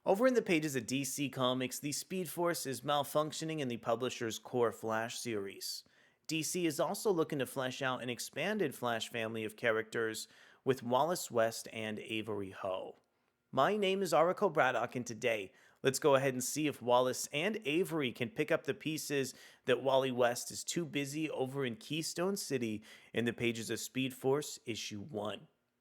Over in the pages of DC Comics, the Speed Force is malfunctioning in the publisher's core Flash series. DC is also looking to flesh out an expanded Flash family of characters with Wallace West and Avery Ho. My name is Oracle Braddock, and today, let's go ahead and see if Wallace and Avery can pick up the pieces that Wally West is too busy over in Keystone City in the pages of Speed Force Issue 1.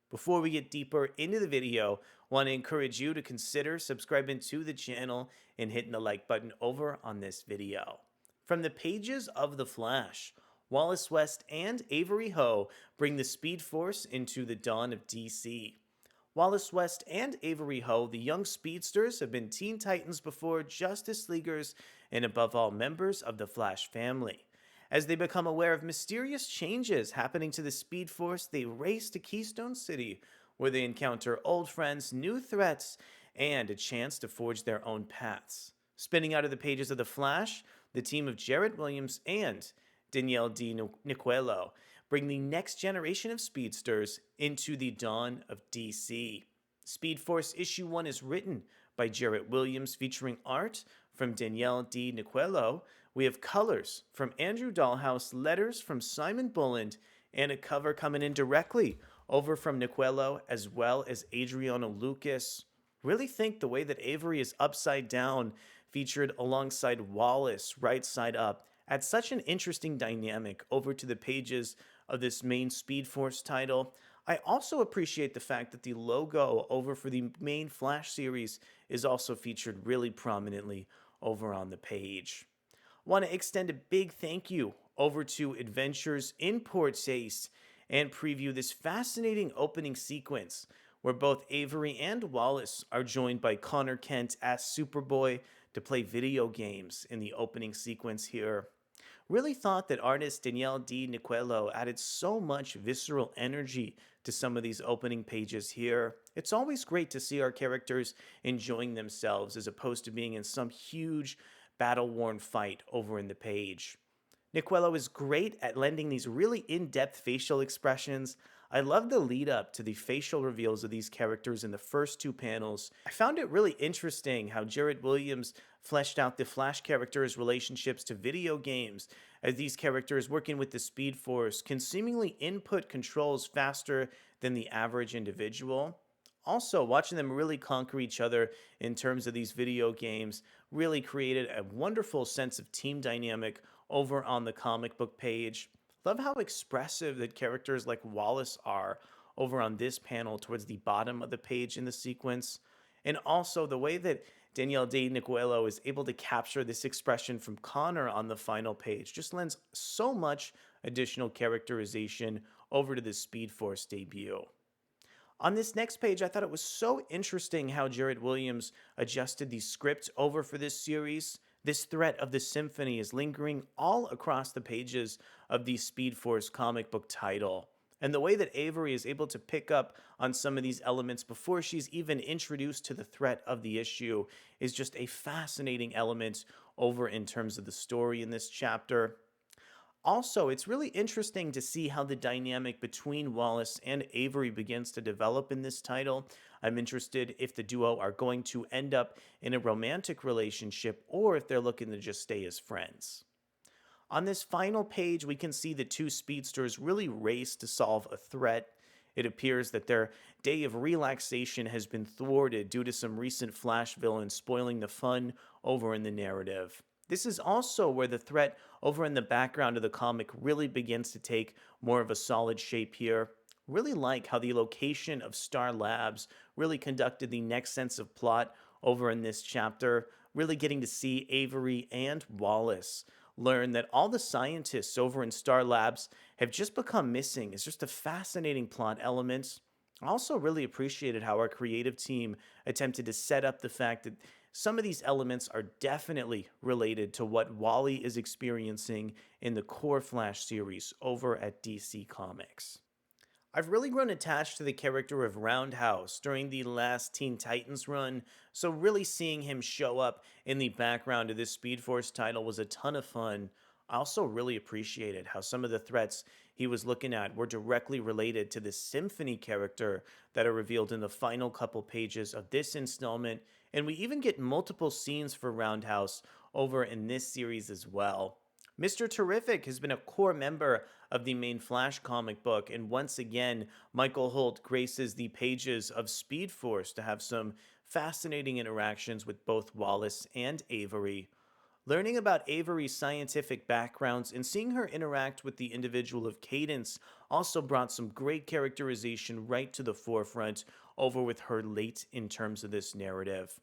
Before we get deeper into the video, I want to encourage you to consider subscribing to the channel and hitting the like button over on this video. From the pages of The Flash, Wallace West and Avery Ho bring the Speed Force into the dawn of DC. Wallace West and Avery Ho, the young speedsters, have been Teen Titans before, Justice Leaguers, and above all, members of the Flash family. As they become aware of mysterious changes happening to the Speed Force, they race to Keystone City, where they encounter old friends, new threats, and a chance to forge their own paths. Spinning out of the pages of The Flash, the team of Jarrett Williams and Daniele Di Nicuolo bring the next generation of speedsters into the dawn of DC. Speed Force Issue 1 is written by Jarrett Williams, featuring art from Daniele Di Nicuolo. We have colors from Andrew Dalhouse, letters from Simon Bowland, and a cover coming in directly over from Nicuolo, as well as Adriano Lucas. Really think the way that Avery is upside down, featured alongside Wallace right side up, adds such an interesting dynamic over to the pages of this main Speed Force title. I also appreciate the fact that the logo over for the main Flash series is also featured really prominently over on the page. Want to extend a big thank you over to Adventures in Port Chase and preview this fascinating opening sequence where both Avery and Wallace are joined by Connor Kent as Superboy to play video games in the opening sequence here. Really thought that artist Daniele Di Nicuolo added so much visceral energy to some of these opening pages here. It's always great to see our characters enjoying themselves as opposed to being in some huge battle-worn fight over in the page. Nicuolo is great at lending these really in-depth facial expressions. I love the lead-up to the facial reveals of these characters in the first two panels. I found it really interesting how Jarrett Williams fleshed out the Flash characters' relationships to video games, as these characters working with the Speed Force can seemingly input controls faster than the average individual. Also, watching them really conquer each other in terms of these video games really created a wonderful sense of team dynamic over on the comic book page. Love how expressive that characters like Wallace are over on this panel towards the bottom of the page in the sequence. And also the way that Daniele Di Nicuolo is able to capture this expression from Connor on the final page just lends so much additional characterization over to the Speed Force debut. On this next page, I thought it was so interesting how Jarrett Williams adjusted the script over for this series. This threat of the symphony is lingering all across the pages of the Speed Force comic book title. And the way that Avery is able to pick up on some of these elements before she's even introduced to the threat of the issue is just a fascinating element over in terms of the story in this chapter. Also, it's really interesting to see how the dynamic between Wallace and Avery begins to develop in this title. I'm interested if the duo are going to end up in a romantic relationship or if they're looking to just stay as friends. On this final page, we can see the two speedsters really race to solve a threat. It appears that their day of relaxation has been thwarted due to some recent Flash villains spoiling the fun over in the narrative. This is also where the threat over in the background of the comic really begins to take more of a solid shape here. Really like how the location of Star Labs really conducted the next sense of plot over in this chapter. Really getting to see Avery and Wallace learn that all the scientists over in Star Labs have just become missing. It's just a fascinating plot element. I also really appreciated how our creative team attempted to set up the fact that some of these elements are definitely related to what Wally is experiencing in the core Flash series over at DC Comics. I've really grown attached to the character of Roundhouse during the last Teen Titans run, so really seeing him show up in the background of this Speed Force title was a ton of fun. I also really appreciated how some of the threats he was looking at were directly related to the Symphony character that are revealed in the final couple pages of this installment And we even get multiple scenes for Roundhouse over in this series as well. Mr. Terrific has been a core member of the main Flash comic book, and once again, Michael Holt graces the pages of Speed Force to have some fascinating interactions with both Wallace and Avery. Learning about Avery's scientific backgrounds and seeing her interact with the individual of Cadence also brought some great characterization right to the forefront over with her late in terms of this narrative.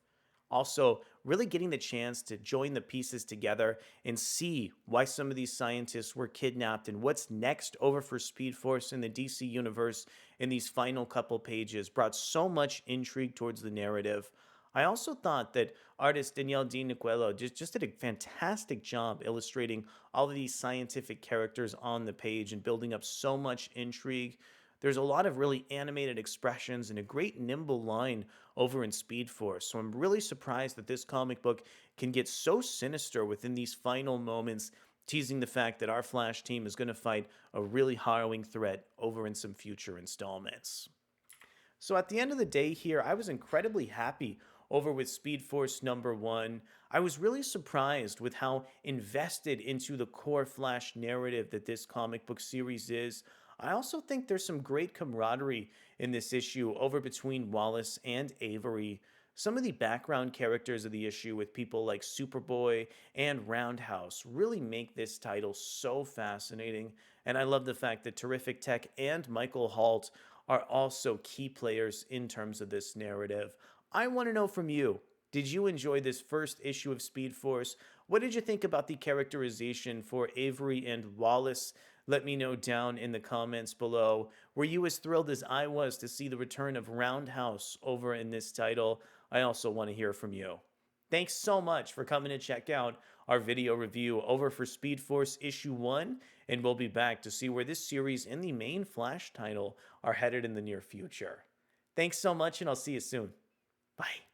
Also, really getting the chance to join the pieces together and see why some of these scientists were kidnapped and what's next over for Speed Force in the DC universe in these final couple pages brought so much intrigue towards the narrative. I also thought that artist Daniele Di Nicuolo just did a fantastic job illustrating all of these scientific characters on the page and building up so much intrigue. There's a lot of really animated expressions and a great nimble line over in Speed Force. So I'm really surprised that this comic book can get so sinister within these final moments, teasing the fact that our Flash team is going to fight a really harrowing threat over in some future installments. So at the end of the day here, I was incredibly happy over with Speed Force #1. I was really surprised with how invested into the core Flash narrative that this comic book series is. I also think there's some great camaraderie in this issue over between Wallace and Avery. Some of the background characters of the issue with people like Superboy and Roundhouse really make this title so fascinating, and I love the fact that Terrific Tech and Michael Holt are also key players in terms of this narrative. I want to know from you. Did you enjoy this first issue of Speed Force? What did you think about the characterization for Avery and Wallace? Let me know down in the comments below. Were you as thrilled as I was to see the return of Roundhouse over in this title? I also want to hear from you. Thanks so much for coming to check out our video review over for Speed Force issue 1, and we'll be back to see where this series and the main Flash title are headed in the near future. Thanks so much, and I'll see you soon. Bye.